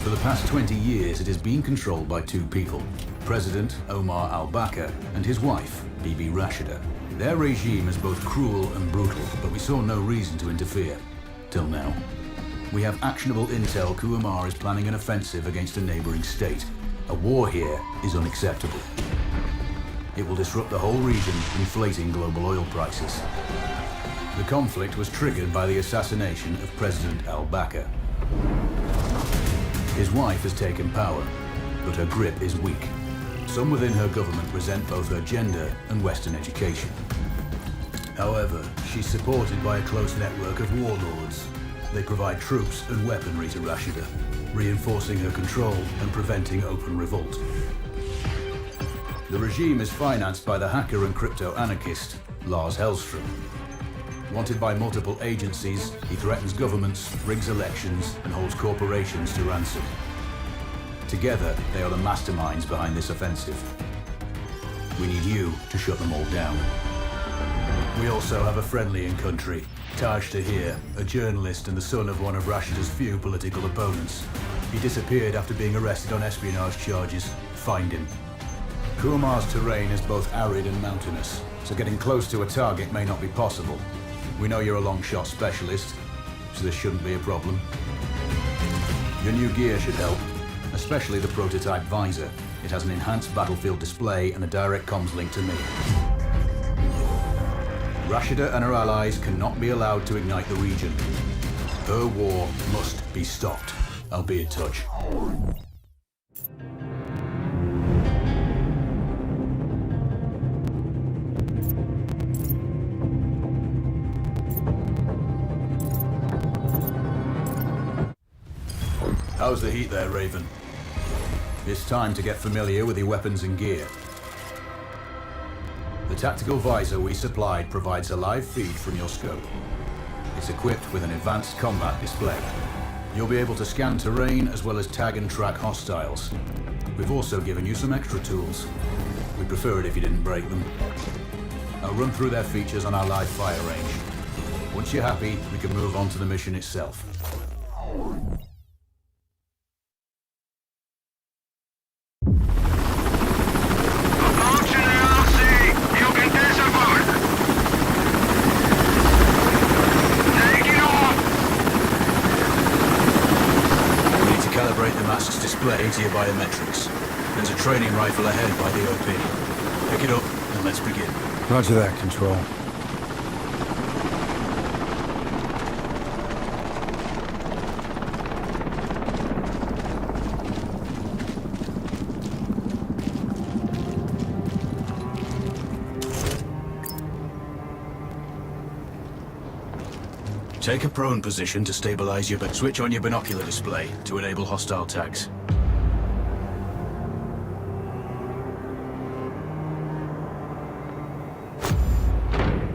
For the past 20 years, it has been controlled by two people, President Omar al-Bakr and his wife, Bibi Rashida. Their regime is both cruel and brutal, but we saw no reason to interfere. Till now. We have actionable intel Omar is planning an offensive against a neighboring state. A war here is unacceptable. It will disrupt the whole region, inflating global oil prices. The conflict was triggered by the assassination of President al-Bakr. His wife has taken power, but her grip is weak. Some within her government resent both her gender and Western education. However, she's supported by a close network of warlords. They provide troops and weaponry to Rashida, reinforcing her control and preventing open revolt. The regime is financed by the hacker and crypto-anarchist, Lars Hellstrom. Wanted by multiple agencies, he threatens governments, rigs elections, and holds corporations to ransom. Together, they are the masterminds behind this offensive. We need you to shut them all down. We also have a friendly in country, Taj Tahir, a journalist and the son of one of Rashida's few political opponents. He disappeared after being arrested on espionage charges. Find him. Kumar's terrain is both arid and mountainous, so getting close to a target may not be possible. We know you're a long shot specialist, so this shouldn't be a problem. Your new gear should help, especially the prototype visor. It has an enhanced battlefield display and a direct comms link to me. Rashida and her allies cannot be allowed to ignite the region. Her war must be stopped. I'll be in touch. How's the heat there, Raven? It's time to get familiar with your weapons and gear. The tactical visor we supplied provides a live feed from your scope. It's equipped with an advanced combat display. You'll be able to scan terrain as well as tag and track hostiles. We've also given you some extra tools. We'd prefer it if you didn't break them. I'll run through their features on our live fire range. Once you're happy, we can move on to the mission itself. To your biometrics. There's a training rifle ahead by the OP. Pick it up and let's begin. Roger that, Control. Take a prone position to stabilize but switch on your binocular display to enable hostile tags.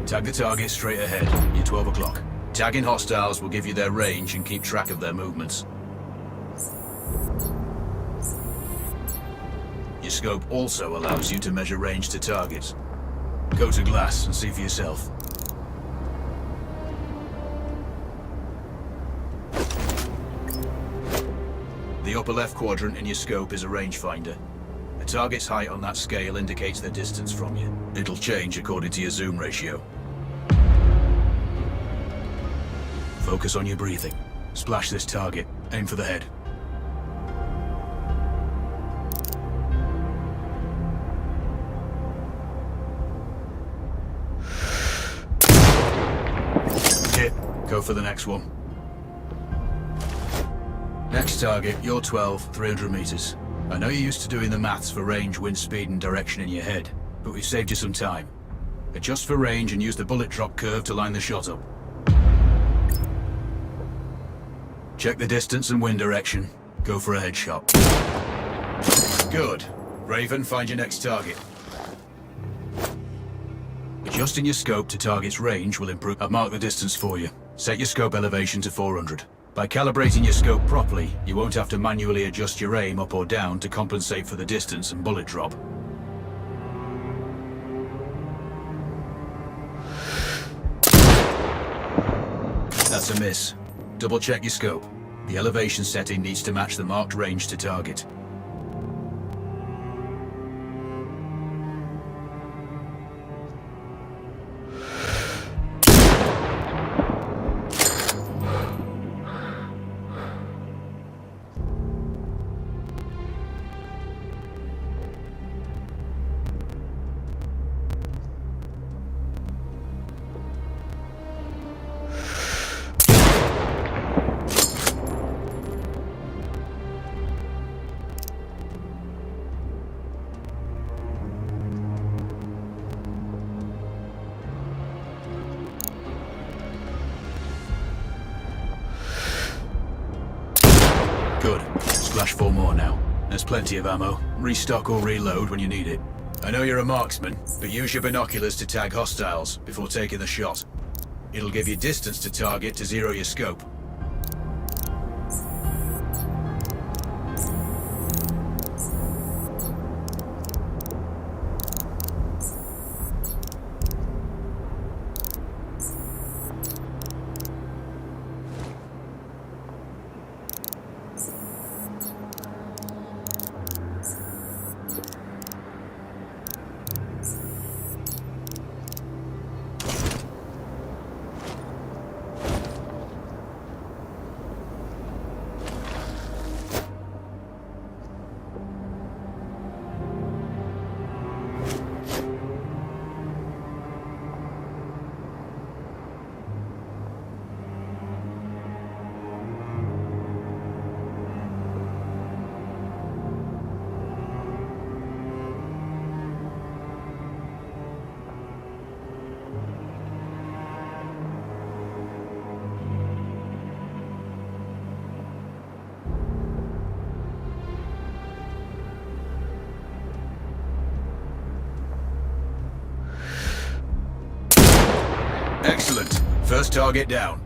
Tag the target straight ahead. You're 12 o'clock. Tagging hostiles will give you their range and keep track of their movements. Your scope also allows you to measure range to targets. Go to glass and see for yourself. The upper left quadrant in your scope is a rangefinder. A target's height on that scale indicates their distance from you. It'll change according to your zoom ratio. Focus on your breathing. Splash this target. Aim for the head. Hit. Go for the next one. Next target, you're 12, 300 meters. I know you're used to doing the maths for range, wind speed, and direction in your head, but we've saved you some time. Adjust for range and use the bullet drop curve to line the shot up. Check the distance and wind direction. Go for a headshot. Good. Raven, find your next target. Adjusting your scope to target's range will improve. I've marked the distance for you. Set your scope elevation to 400. By calibrating your scope properly, you won't have to manually adjust your aim up or down to compensate for the distance and bullet drop. That's a miss. Double check your scope. The elevation setting needs to match the marked range to target. Good. Splash 4 more now. There's plenty of ammo. Restock or reload when you need it. I know you're a marksman, but use your binoculars to tag hostiles before taking the shot. It'll give you distance to target to zero your scope. Excellent. First target down.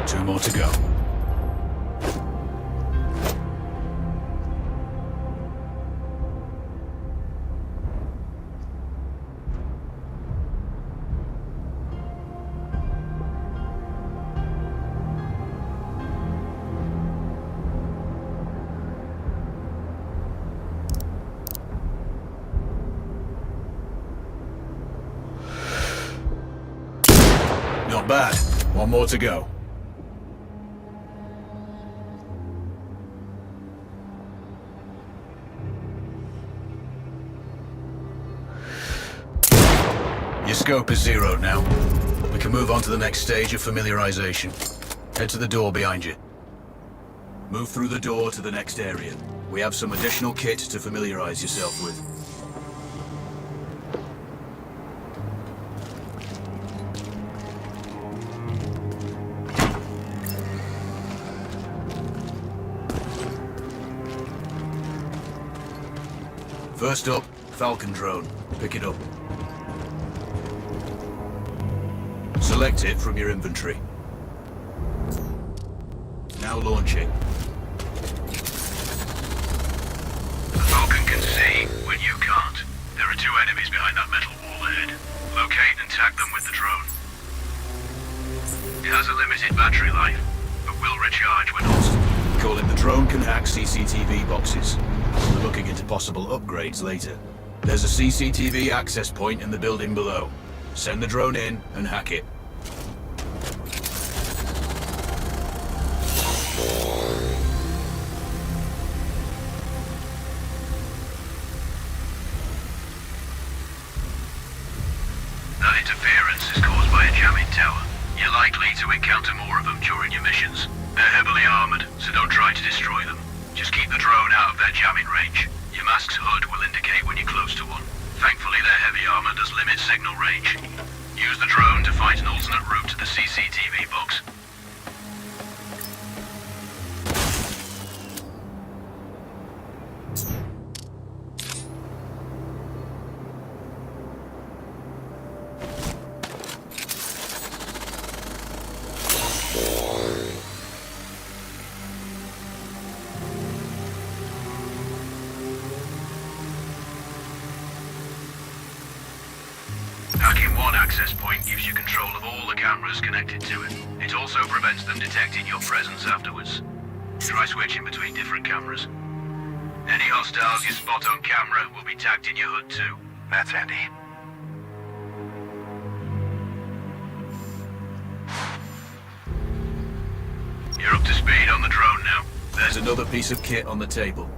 Two more to go. Not bad. One more to go. Your scope is zeroed now. We can move on to the next stage of familiarization. Head to the door behind you. Move through the door to the next area. We have some additional kit to familiarize yourself with. First up, Falcon drone. Pick it up. Select it from your inventory. Now launch it. The Falcon can see when you can't. There are two enemies behind that metal wall ahead. Locate and tag them with the drone. It has a limited battery life, but will recharge when lost. Call it the drone can hack CCTV boxes. We're looking into possible upgrades later. There's a CCTV access point in the building below. Send the drone in and hack it. That interference is caused by a jamming tower. You're likely to encounter more of them during your missions. They're heavily armored, so don't try to destroy them. Just keep the drone out of their jamming range. Your mask's HUD will indicate when you're close to one. Thankfully, their heavy armor does limit signal range. Use the drone to find an alternate route to the CCTV box. one access point gives you control of all the cameras connected to it. It also prevents them detecting your presence afterwards. Try switching between different cameras. Any hostiles you spot on camera will be tagged in your HUD too. That's handy. You're up to speed on the drone now. There's another piece of kit on the table.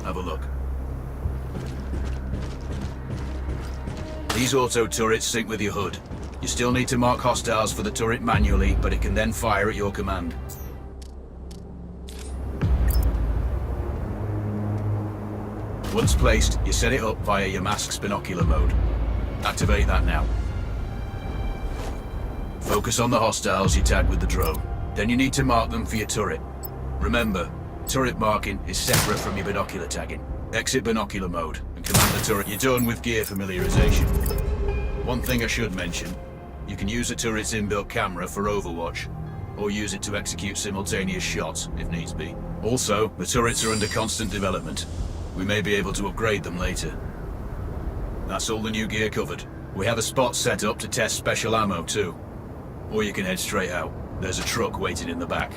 Have a look. These auto turrets sync with your HUD. You still need to mark hostiles for the turret manually, but it can then fire at your command. Once placed, you set it up via your mask's binocular mode. Activate that now. Focus on the hostiles you tag with the drone. Then you need to mark them for your turret. Remember, turret marking is separate from your binocular tagging. Exit binocular mode and command the turret. You're done with gear familiarization. One thing I should mention, you can use the turret's inbuilt camera for overwatch, or use it to execute simultaneous shots if needs be. Also, the turrets are under constant development. We may be able to upgrade them later. That's all the new gear covered. We have a spot set up to test special ammo too. Or you can head straight out. There's a truck waiting in the back.